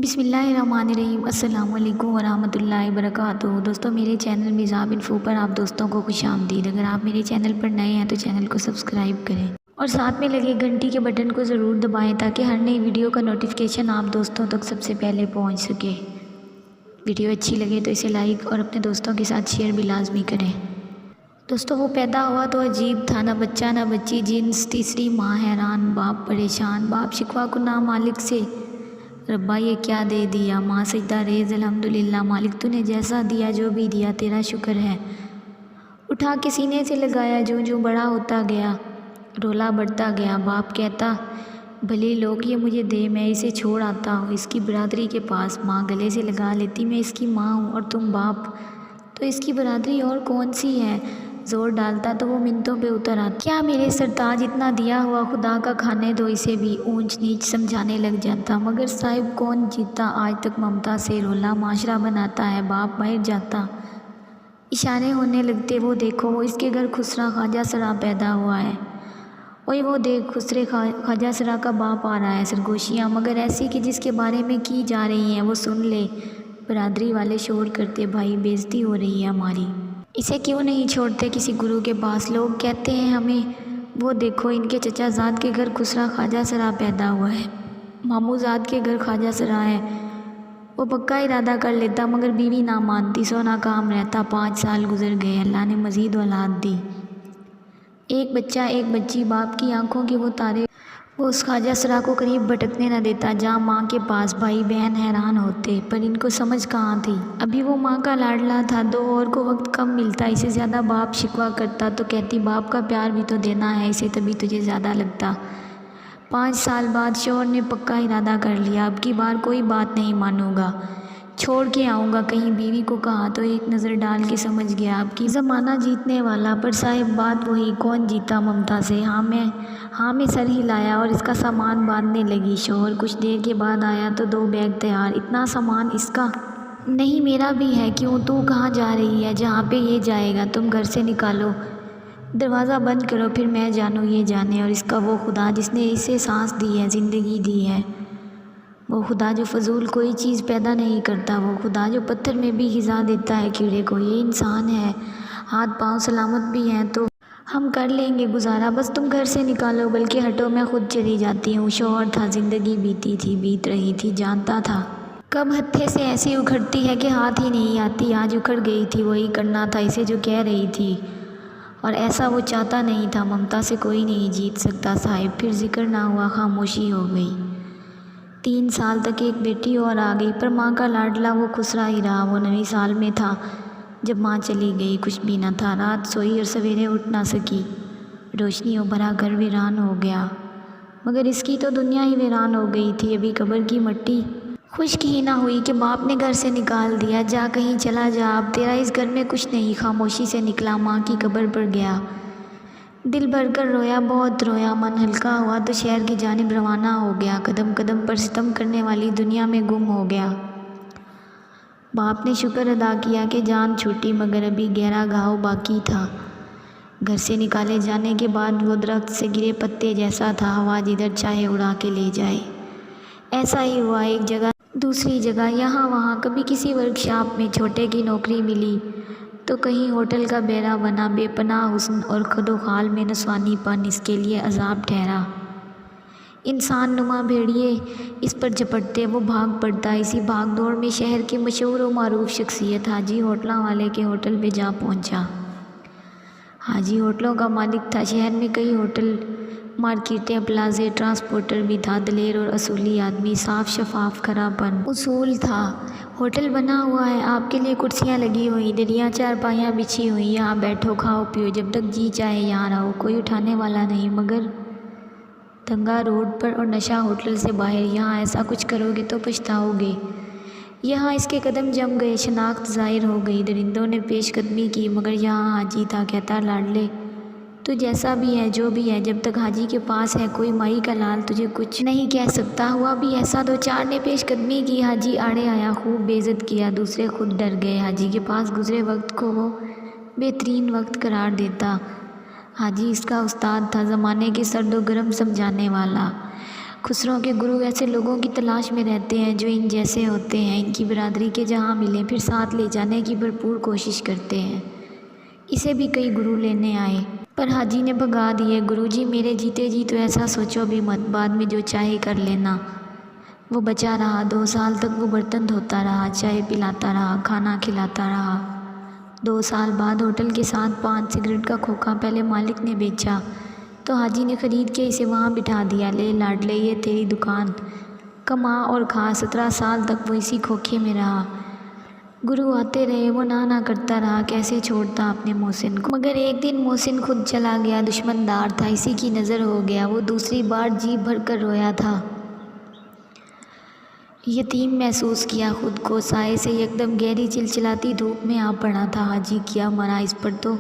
بسم اللہ الرحمن الرحیم۔ السلام علیکم ورحمۃ اللہ وبرکاتہ۔ دوستوں، میرے چینل میزاب انفو پر آپ دوستوں کو خوش آمدید۔ اگر آپ میرے چینل پر نئے ہیں تو چینل کو سبسکرائب کریں اور ساتھ میں لگے گھنٹی کے بٹن کو ضرور دبائیں تاکہ ہر نئی ویڈیو کا نوٹیفیکیشن آپ دوستوں تک سب سے پہلے پہنچ سکے۔ ویڈیو اچھی لگے تو اسے لائک اور اپنے دوستوں کے ساتھ شیئر بھی لازمی کریں۔ دوستوں، وہ پیدا ہوا تو عجیب تھا، نہ بچہ نہ بچی، جنس تیسری ماں حیران، باپ پریشان، باپ شکوہ کناں مالک سے، ربا یہ کیا دے دیا، ماں سجدہ ریز الحمدللہ، مالک تو نے جیسا دیا جو بھی دیا تیرا شکر ہے، اٹھا کے سینے سے لگایا، جو جو بڑا ہوتا گیا رولا بڑھتا گیا، باپ کہتا بھلے لوگ یہ مجھے دے، میں اسے چھوڑ آتا ہوں اس کی برادری کے پاس، ماں گلے سے لگا لیتی میں اس کی ماں ہوں اور تم باپ، تو اس کی برادری اور کون سی ہے، زور ڈالتا تو وہ منتوں پہ اتر آتا، کیا میرے سرتاج اتنا دیا ہوا خدا کا کھانے دو اسے بھی، اونچ نیچ سمجھانے لگ جاتا، مگر صاحب کون جیتا آج تک ممتا سے، رولا معاشرہ بناتا ہے، باپ باہر جاتا اشارے ہونے لگتے، وہ دیکھو وہ اس کے گھر خسرا خواجہ سرا پیدا ہوا ہے، اوئی وہ دیکھ خسرے خواجہ سرا کا باپ آ رہا ہے، سرگوشیاں مگر ایسی کہ جس کے بارے میں کی جا رہی ہیں وہ سن لے، برادری والے شور کرتے بھائی بےزتی ہو رہی ہے ہماری، اسے کیوں نہیں چھوڑتے کسی گرو کے پاس، لوگ کہتے ہیں ہمیں وہ دیکھو ان کے چچا زاد کے گھر خسرا خواجہ سرا پیدا ہوا ہے، ماموں زاد کے گھر خواجہ سرا ہے، وہ پکا ارادہ کر لیتا مگر بیوی نہ مانتی، سو ناکام رہتا، 5 سال گزر گئے، اللہ نے مزید اولاد دی، ایک بچہ ایک بچی، باپ کی آنکھوں کے وہ تارے، وہ اس خواجہ سرا کو قریب بھٹکنے نہ دیتا جہاں ماں کے پاس، بھائی بہن حیران ہوتے پر ان کو سمجھ کہاں تھی، ابھی وہ ماں کا لاڈلا تھا، دو اور کو وقت کم ملتا، اسے زیادہ باپ شکوہ کرتا تو کہتی باپ کا پیار بھی تو دینا ہے اسے تبھی تجھے زیادہ لگتا، 5 سال بعد شوہر نے پکا ارادہ کر لیا اب کی بار کوئی بات نہیں مانوں گا، چھوڑ کے آؤں گا کہیں، بیوی کو کہا تو ایک نظر ڈال کے سمجھ گیا اب کی زمانہ جیتنے والا، پر صاحب بات وہی، کون جیتا ممتا سے، ہاں میں سر ہلایا اور اس کا سامان باندھنے لگی، شوہر کچھ دیر کے بعد آیا تو 2 بیگ تیار، اتنا سامان اس کا نہیں میرا بھی ہے، کیوں تو کہاں جا رہی ہے، جہاں پہ یہ جائے گا تم گھر سے نکالو، دروازہ بند کرو پھر میں جانوں یہ جانے، اور اس کا وہ خدا جس نے اسے سانس دی ہے زندگی دی ہے، وہ خدا جو فضول کوئی چیز پیدا نہیں کرتا، وہ خدا جو پتھر میں بھی غذا دیتا ہے کیڑے کو، یہ انسان ہے، ہاتھ پاؤں سلامت بھی ہیں تو ہم کر لیں گے گزارا، بس تم گھر سے نکالو، بلکہ ہٹو میں خود چلی جاتی ہوں، شوہر تھا، زندگی بیتی تھی بیت رہی تھی، جانتا تھا کب ہتھے سے ایسی اکھڑتی ہے کہ ہاتھ ہی نہیں آتی، آج اکھڑ گئی تھی، وہی کرنا تھا اسے جو کہہ رہی تھی، اور ایسا وہ چاہتا نہیں تھا، ممتا سے کوئی نہیں جیت سکتا صاحب، پھر ذکر نہ ہوا، خاموشی ہو گئی، 3 سال تک ایک بیٹی اور آ گئی، پر ماں کا لاڈلا وہ خسرا ہی رہا، وہ 9ویں سال میں تھا جب ماں چلی گئی، کچھ بھی نہ تھا، رات سوئی اور سویرے اٹھ نہ سکی، روشنیوں بھرا گھر ویران ہو گیا، مگر اس کی تو دنیا ہی ویران ہو گئی تھی، ابھی قبر کی مٹی خشک ہی نہ ہوئی کہ باپ نے گھر سے نکال دیا، جا کہیں چلا جا، اب تیرا اس گھر میں کچھ نہیں، خاموشی سے نکلا، ماں کی قبر پر گیا، دل بھر کر رویا، بہت رویا، من ہلکا ہوا تو شہر کی جانب روانہ ہو گیا، قدم قدم پر ستم کرنے والی دنیا میں گم ہو گیا، باپ نے شکر ادا کیا کہ جان چھوٹی، مگر ابھی گہرا گھاؤ باقی تھا، گھر سے نکالے جانے کے بعد وہ درخت سے گرے پتے جیسا تھا، ہوا جدھر چاہے اڑا کے لے جائے، ایسا ہی ہوا، ایک جگہ دوسری جگہ، یہاں وہاں، کبھی کسی ورکشاپ میں چھوٹے کی نوکری ملی تو کہیں ہوٹل کا بیرا بنا، بے پناہ حسن اور خد و خال میں نسوانی پن اس کے لیے عذاب ٹھہرا، انسان نما بھیڑیے اس پر جھپٹتے، وہ بھاگ پڑتا، اسی بھاگ دوڑ میں شہر کے مشہور و معروف شخصیت حاجی ہوٹلاں والے کے ہوٹل پہ جا پہنچا، حاجی ہوٹلوں کا مالک تھا، شہر میں کئی ہوٹل، مارکیٹیں، پلازے، ٹرانسپورٹر بھی تھا، دلیر اور اصولی آدمی، صاف شفاف کھرا پن اصول تھا، ہوٹل بنا ہوا ہے، آپ کے لیے کرسیاں لگی ہوئی، دریاں چارپائیاں بچھی ہوئی، یہاں بیٹھو کھاؤ پیو جب تک جی چاہے یہاں رہو، کوئی اٹھانے والا نہیں، مگر دنگا روڈ پر اور نشہ ہوٹل سے باہر، یہاں ایسا کچھ کرو گے تو پچھتاؤ گے، یہاں اس کے قدم جم گئے، شناخت ظاہر ہو گئی، درندوں نے پیش قدمی کی، مگر یہاں حاجی تھا، کہتا لاڈلے تو جیسا بھی ہے جو بھی ہے، جب تک حاجی کے پاس ہے کوئی مائی کا لال تجھے کچھ نہیں کہہ سکتا، ہوا بھی ایسا، 2 4 نے پیش قدمی کی، حاجی آڑے آیا، خوب بے عزت کیا، دوسرے خود ڈر گئے، حاجی کے پاس گزرے وقت کو وہ بہترین وقت قرار دیتا، حاجی اس کا استاد تھا، زمانے کے سرد و گرم سمجھانے والا، خسرو کے گرو ایسے لوگوں کی تلاش میں رہتے ہیں جو ان جیسے ہوتے ہیں، ان کی برادری کے جہاں ملیں پھر ساتھ لے جانے کی بھرپور کوشش کرتے ہیں۔ اسے بھی کئی گرو لینے آئے پر حاجی نے بھگا دیے۔ گرو جی میرے جیتے جی تو ایسا سوچو بھی مت، بعد میں جو چاہے کر لینا۔ وہ بچا رہا، 2 سال تک وہ برتن دھوتا رہا، چائے پلاتا رہا، کھانا کھلاتا رہا۔ 2 سال بعد ہوٹل کے ساتھ پان سگریٹ کا کھوکھا پہلے مالک نے بیچا تو حاجی نے خرید کے اسے وہاں بٹھا دیا، لے لاڈلے یہ تیری دکان، کما اور کھا۔ 17 سال تک وہ اسی کھوکھے میں رہا۔ گرو آتے رہے، وہ نہ کرتا رہا، کیسے چھوڑتا اپنے محسن کو۔ مگر ایک دن محسن خود چلا گیا، دشمندار تھا، اسی کی نظر ہو گیا۔ وہ دوسری بار جی بھر کر رویا تھا، یتیم محسوس کیا خود کو۔ سائے سے یکدم گہری چلچلاتی دھوپ میں آ پڑا تھا۔ حاجی کیا مرا، اس پر تو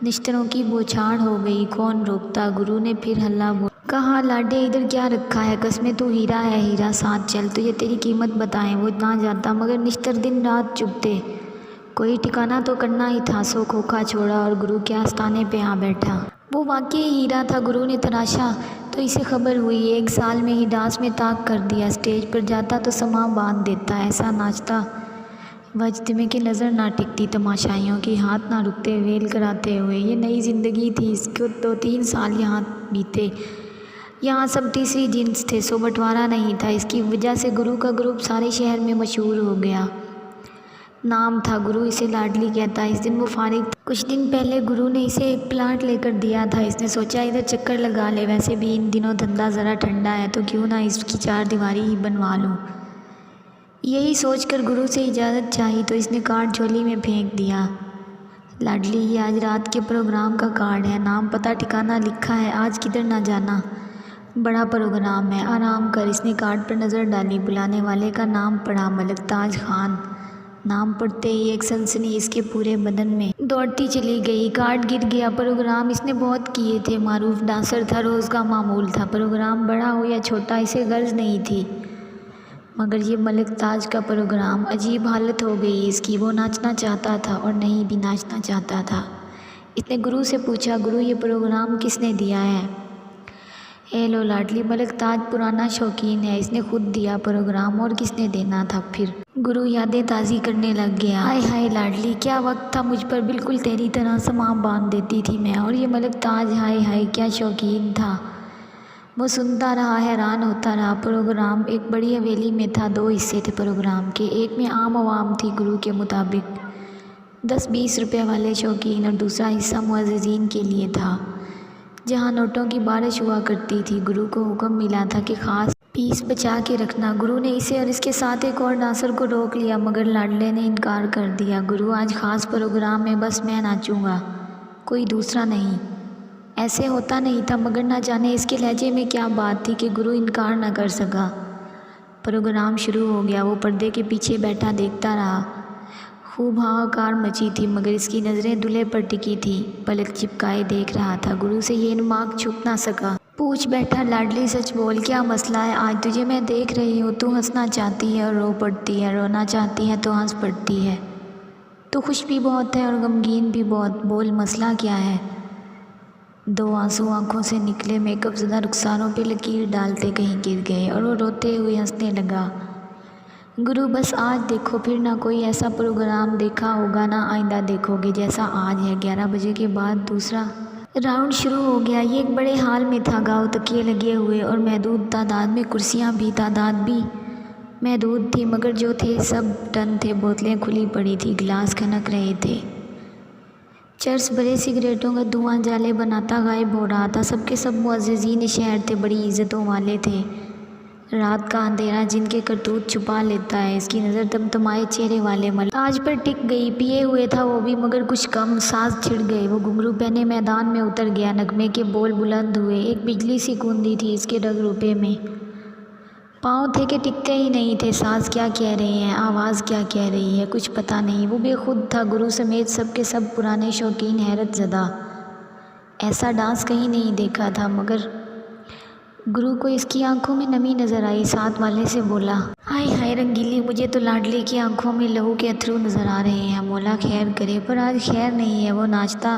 نشتروں کی بوچھاڑ ہو گئی، کون روکتا۔ گرو نے پھر ہلہ بولا، کہا لاڈے ادھر کیا رکھا ہے، قسمیں تو ہیرا ہے ہیرا، ساتھ چل تجھے تیری قیمت بتائیں۔ وہ نہ جاتا مگر نشتر دن رات چبھتے، کوئی ٹھکانہ تو کرنا ہی تھا۔ سو کھوکھا چھوڑا اور گرو کے آستانے پہ آ بیٹھا۔ وہ واقعی ہیرا تھا۔ گرو نے تراشا تو اسے خبر ہوئی، 1 سال میں ہی ڈانس میں طاق کر دیا، اسٹیج پر جاتا تو سماں باندھ دیتا، ایسا ناچتا وجدمے کی نظر نہ ٹکتی، تماشائیوں کی ہاتھ نہ رکتے ویل کراتے ہوئے۔ یہ نئی زندگی تھی اس کو، 2-3 سال یہاں بیتے، یہاں سب تیسری جنس تھے، سو بٹوارا نہیں تھا۔ اس کی وجہ سے گرو کا گروپ سارے شہر میں مشہور ہو گیا، نام تھا، گرو اسے لاڈلی کہتا۔ اس دن وہ فارغ تھا۔ کچھ دن پہلے گرو نے اسے ایک پلاٹ لے کر دیا تھا، اس نے سوچا ادھر چکر لگا لے، ویسے بھی ان دنوں دھندا ذرا ٹھنڈا ہے تو کیوں نہ اس کی 4 دیواری ہی بنوا لوں۔ یہی سوچ کر گرو سے اجازت چاہی تو اس نے کارڈ جھولی میں پھینک دیا، لاڈلی یہ آج رات کے پروگرام کا کارڈ ہے، نام پتہ ٹھکانہ لکھا ہے، آج کدھر نہ جانا، بڑا پروگرام ہے، آرام کر۔ اس نے کارڈ پر نظر ڈالی، بلانے والے کا نام پڑھا، ملک تاج خان۔ نام پڑھتے ہی ایک سنسنی اس کے پورے بدن میں دوڑتی چلی گئی، کارڈ گر گیا۔ پروگرام اس نے بہت کیے تھے، معروف ڈانسر تھا، روز کا معمول تھا، پروگرام بڑا ہو یا چھوٹا اسے غرض نہیں تھی، مگر یہ ملک تاج کا پروگرام۔ عجیب حالت ہو گئی اس کی، وہ ناچنا چاہتا تھا اور نہیں بھی ناچنا چاہتا تھا۔ اس نے گرو سے پوچھا، گرو یہ پروگرام کس نے دیا ہے؟ اے لو لاڈلی، ملک تاج پرانا شوقین ہے، اس نے خود دیا پروگرام، اور کس نے دینا تھا پھر؟ گرو یادیں تازی کرنے لگ گیا۔ ہائے ہائے لاڈلی، کیا وقت تھا مجھ پر، بالکل تیری طرح سماں باندھ دیتی تھی میں، اور یہ ملک تاج، ہائے ہائے کیا شوقین تھا۔ وہ سنتا رہا، حیران ہوتا رہا۔ پروگرام ایک بڑی حویلی میں تھا، 2 حصے تھے پروگرام کے، ایک میں عام عوام تھی گرو کے مطابق 10-20 روپے والے شوقین، اور دوسرا حصہ معززین کے لیے تھا جہاں نوٹوں کی بارش ہوا کرتی تھی۔ گرو کو حکم ملا تھا کہ خاص پیس بچا کے رکھنا۔ گرو نے اسے اور اس کے ساتھ ایک اور ڈانسر کو روک لیا، مگر لاڈلے نے انکار کر دیا۔ گرو آج خاص پروگرام میں بس میں ناچوں گا، کوئی دوسرا نہیں۔ ایسے ہوتا نہیں تھا، مگر نہ جانے اس کے لہجے میں کیا بات تھی کہ گرو انکار نہ کر سکا۔ پروگرام شروع ہو گیا، وہ پردے کے پیچھے بیٹھا دیکھتا رہا۔ خوب ہاہاکار مچی تھی، مگر اس کی نظریں دولہے پر ٹکی تھی، پلک چپکائے دیکھ رہا تھا۔ گرو سے یہ انماق چھپ نہ سکا، پوچھ بیٹھا، لاڈلی سچ بول، کیا مسئلہ ہے آج؟ تجھے میں دیکھ رہی ہوں، تو ہنسنا چاہتی ہے اور رو پڑتی ہے، رونا چاہتی ہے تو ہنس پڑتی ہے، تو خوش بھی بہت ہے اور غمگین بھی بہت، بول مسئلہ کیا ہے؟ 2 آنسو آنکھوں سے نکلے، میک اپ زدہ رخساروں پہ لکیر ڈالتے کہیں گر گئے، اور وہ روتے ہوئے ہنسنے لگا۔ گرو بس آج دیکھو، پھر نہ کوئی ایسا پروگرام دیکھا ہوگا، نہ آئندہ دیکھو گے جیسا آج ہے۔ 11 بجے کے بعد دوسرا راؤنڈ شروع ہو گیا۔ یہ ایک بڑے ہال میں تھا، گاؤ تکیے لگے ہوئے اور محدود تعداد میں کرسیاں بھی، تعداد بھی محدود تھی، مگر جو تھے سب ٹن تھے، بوتلیں کھلی پڑی تھی، گلاس کھنک رہے تھے، چرس بھرے سگریٹوں کا دھواں جالے بناتا غائب ہو رہا تھا۔ سب کے سب معززین شہر تھے، بڑی عزتوں والے تھے۔ رات کا اندھیرا جن کے کرتوت چھپا لیتا ہے، اس کی نظر تمتمائے چہرے والے ملک تاج پر ٹک گئی۔ پیے ہوئے تھا وہ بھی، مگر کچھ کم، ساز چھڑ گئے، وہ گھنگرو پہنے میدان میں اتر گیا، نغمے کے بول بلند ہوئے، ایک بجلی سی گوندی تھی اس کے رگ روپے میں، پاؤں تھے کہ ٹکتے ہی نہیں تھے۔ ساز کیا کہہ رہے ہیں، آواز کیا کہہ رہی ہے، کچھ پتہ نہیں۔ وہ بے خود تھا، گرو سمیت سب کے سب پرانے شوقین حیرت زدہ، ایسا ڈانس کہیں نہیں دیکھا تھا۔ مگر گرو کو اس کی آنکھوں میں نمی نظر آئی، ساتھ والے سے بولا، ہائے ہائے رنگیلی، مجھے تو لاڈلی کی آنکھوں میں لہو کے اتھرو نظر آ رہے ہیں، مولا خیر کرے، پر آج خیر نہیں ہے۔ وہ ناچتا